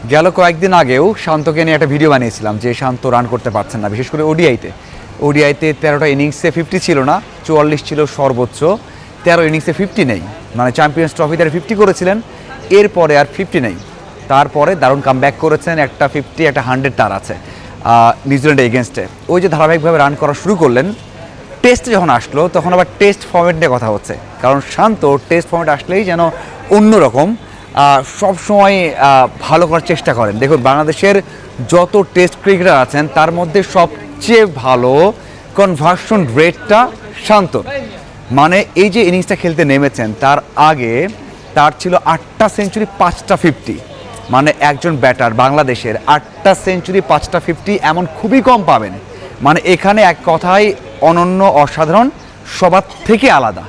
গেল কয়েকদিন আগেও শান্তকে নিয়ে একটা ভিডিও বানিয়েছিলাম যে শান্ত রান করতে পারছেন না, বিশেষ করে ওডিআইতে 13টা ইনিংসে 50 ছিল না, 44 ছিল সর্বোচ্চ। 13 ইনিংসে 50 নেই, মানে চ্যাম্পিয়ন্স ট্রফিতে 50 করেছিলেন, এরপরে আর 50 নেই। তারপরে দারুণ কামব্যাক করেছেন, একটা 50 একটা 100 তার আছে নিউজিল্যান্ডের এগেনস্টে। ওই যে ধারাবাহিকভাবে রান করা শুরু করলেন, টেস্টে যখন আসলো তখন আবার টেস্ট ফর্মেট নিয়ে কথা হচ্ছে, কারণ শান্ত টেস্ট ফর্মেট আসলেই যেন অন্যরকম সব সময় ভালো করার চেষ্টা করেন। দেখুন, বাংলাদেশের যত টেস্ট ক্রিকেটার আছেন তার মধ্যে সবচেয়ে ভালো কনভার্সন রেটটা শান্ত। মানে এই যে ইনিংসটা খেলতে নেমেছেন তার আগে তার ছিল 8টা সেঞ্চুরি 5টা 50। মানে একজন ব্যাটার বাংলাদেশের 8টা সেঞ্চুরি 5টা 50 এমন খুবই কম পাবেন। মানে এখানে এক কথায় অনন্য, অসাধারণ, সবার থেকে আলাদা।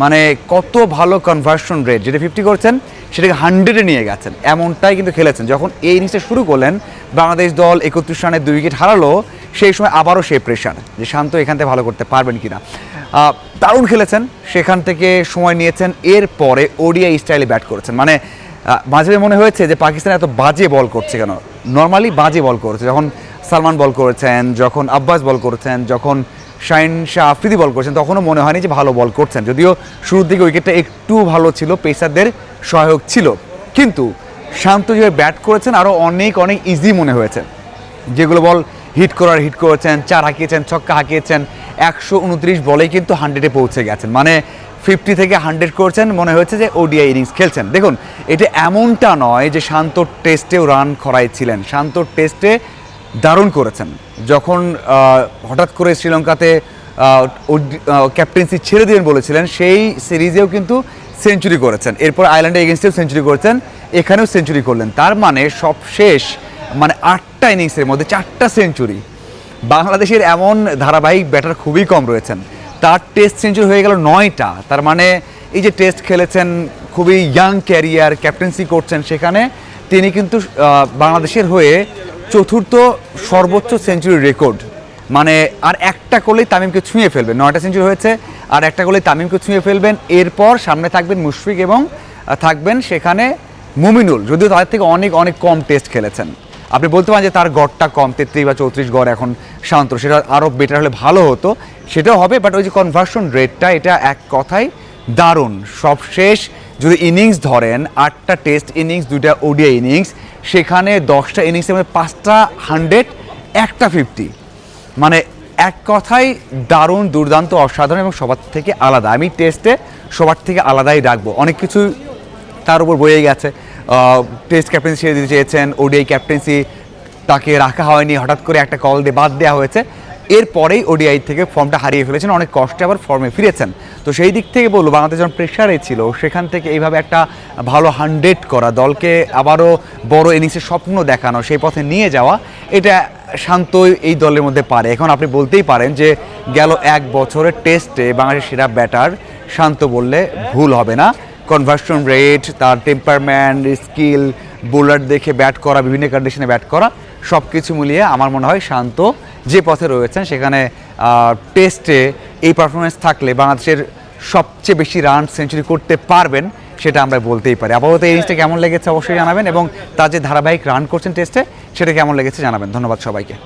মানে কত ভালো কনভার্সন রেট, যেটা 50 করছেন সেটাকে 100-এ নিয়ে গেছেন, এমনটাই কিন্তু খেলেছেন। যখন এই ইনিংসটা শুরু করলেন, বাংলাদেশ দল 31 রানে 2 উইকেট হারালো, সেই সময় আবারও সেই প্রেশার যে শান্ত এখান থেকে ভালো করতে পারবেন কিনা। দারুণ খেলেছেন, সেখান থেকে সময় নিয়েছেন, এরপরে ওডিআই স্টাইলে ব্যাট করেছেন। মানে মাঝে মনে হয়েছে যে পাকিস্তান এত বাজে বল করছে কেন। নর্মালি বাজে বল করেছে, যখন সালমান বল করেছেন, যখন আব্বাস বল করেছেন, যখন শাহিন শাহ আফ্রিদি বল করছেন, তখনও মনে হয়নি যে ভালো বল করছেন। যদিও শুরুর দিকে উইকেটটা একটু ভালো ছিল, পেসারদের সহায়ক ছিল, কিন্তু শান্ত যেভাবে ব্যাট করেছেন আরও অনেক অনেক ইজি মনে হয়েছে। যেগুলো বল হিট করেছেন, 4 হাঁকিয়েছেন, ছক্কা হাঁকিয়েছেন, 129 বলেই কিন্তু 100-এ পৌঁছে গেছেন। মানে 50 থেকে 100 করছেন, মনে হয়েছে যে ওডিআই ইনিংস খেলছেন। দেখুন, এটা এমনটা নয় যে শান্ত টেস্টেও রান খরাইছিলেন, শান্ত টেস্টে দারুণ করেছেন। যখন হঠাৎ করে শ্রীলঙ্কাতে ক্যাপ্টেন্সি ছেড়ে দিবেন বলেছিলেন, সেই সিরিজেও কিন্তু সেঞ্চুরি করেছেন, এরপর আয়ারল্যান্ডের এগেনস্টেও সেঞ্চুরি করেছেন, এখানেও সেঞ্চুরি করলেন। তার মানে সব শেষ, মানে 8টা ইনিংসের মধ্যে 4টা সেঞ্চুরি। বাংলাদেশের এমন ধারাবাহিক ব্যাটার খুবই কম রয়েছেন, তার টেস্ট সেঞ্চুরি হয়ে গেল 9টা। তার মানে এই যে টেস্ট খেলেছেন, খুবই ইয়াং ক্যারিয়ার, ক্যাপ্টেন্সি করছেন, সেখানে তিনি কিন্তু বাংলাদেশের হয়ে 4র্থ সর্বোচ্চ সেঞ্চুরি রেকর্ড। মানে আর একটা করলেই তামিমকে ছুঁয়ে ফেলবেন, 9টা সেঞ্চুরি হয়েছে, আর একটা করলেই তামিমকে ছুঁয়ে ফেলবেন। এরপর সামনে থাকবেন মুশফিক এবং থাকবেন সেখানে মুমিনুল, যদিও তাদের থেকে অনেক অনেক কম টেস্ট খেলেছেন। আপনি বলতে পারেন যে তার গড়টা কম, 33 বা 34 গড় এখন শান্ত, সেটা আরও বেটার হলে ভালো হতো, সেটাও হবে। বাট ওই যে কনভার্সন রেটটা, এটা এক কথায় দারুণ। সবশেষ যদি ইনিংস ধরেন, 8টা টেস্ট ইনিংস, 2টা ওডিআই ইনিংস, সেখানে 10টা ইনিংসের মধ্যে 5টা 100, একটা 50। মানে এক কথায় দারুণ, দুর্দান্ত, অসাধারণ এবং সবার থেকে আলাদা। আমি টেস্টে সবার থেকে আলাদাই রাখবো। অনেক কিছু তার উপর বয়ে গেছে। টেস্ট ক্যাপ্টেন্সি ছেড়ে দিতে চেয়েছেন, ওডিআই ক্যাপ্টেন্সি তাকে রাখা হয়নি, হঠাৎ করে একটা কল দিয়ে বাদ দেওয়া হয়েছে, এরপরেই ওডিআই থেকে ফর্মটা হারিয়ে ফেলেছেন, অনেক কষ্টে আবার ফর্মে ফিরেছেন। তো সেই দিক থেকে বলবো, বাংলাদেশ যখন প্রেশারে ছিল, সেখান থেকে এইভাবে একটা ভালো 100 করা, দলকে আবারও বড় ইনিংসের স্বপ্ন দেখানো, সেই পথে নিয়ে যাওয়া, এটা শান্তই এই দলের মধ্যে পারে। এখন আপনি বলতেই পারেন যে গেল 1 বছরের টেস্টে বাংলাদেশের সেরা ব্যাটার শান্ত বললে ভুল হবে না। কনভার্সন রেট, তার টেম্পারমেন্ট, স্কিল, বোলার দেখে ব্যাট করা, বিভিন্ন কন্ডিশনে ব্যাট করা, সব কিছু মিলিয়ে আমার মনে হয় শান্ত যে পথে রয়েছেন, সেখানে টেস্টে এই পারফরমেন্স থাকলে বাংলাদেশের সবচেয়ে বেশি রান সেঞ্চুরি করতে পারবেন, সেটা আমরা বলতেই পারি। আপাতত এই জিনিসটা কেমন লেগেছে অবশ্যই জানাবেন, এবং তার যে ধারাবাহিক রান করছেন টেস্টে, সেটা কেমন লেগেছে জানাবেন। ধন্যবাদ সবাইকে।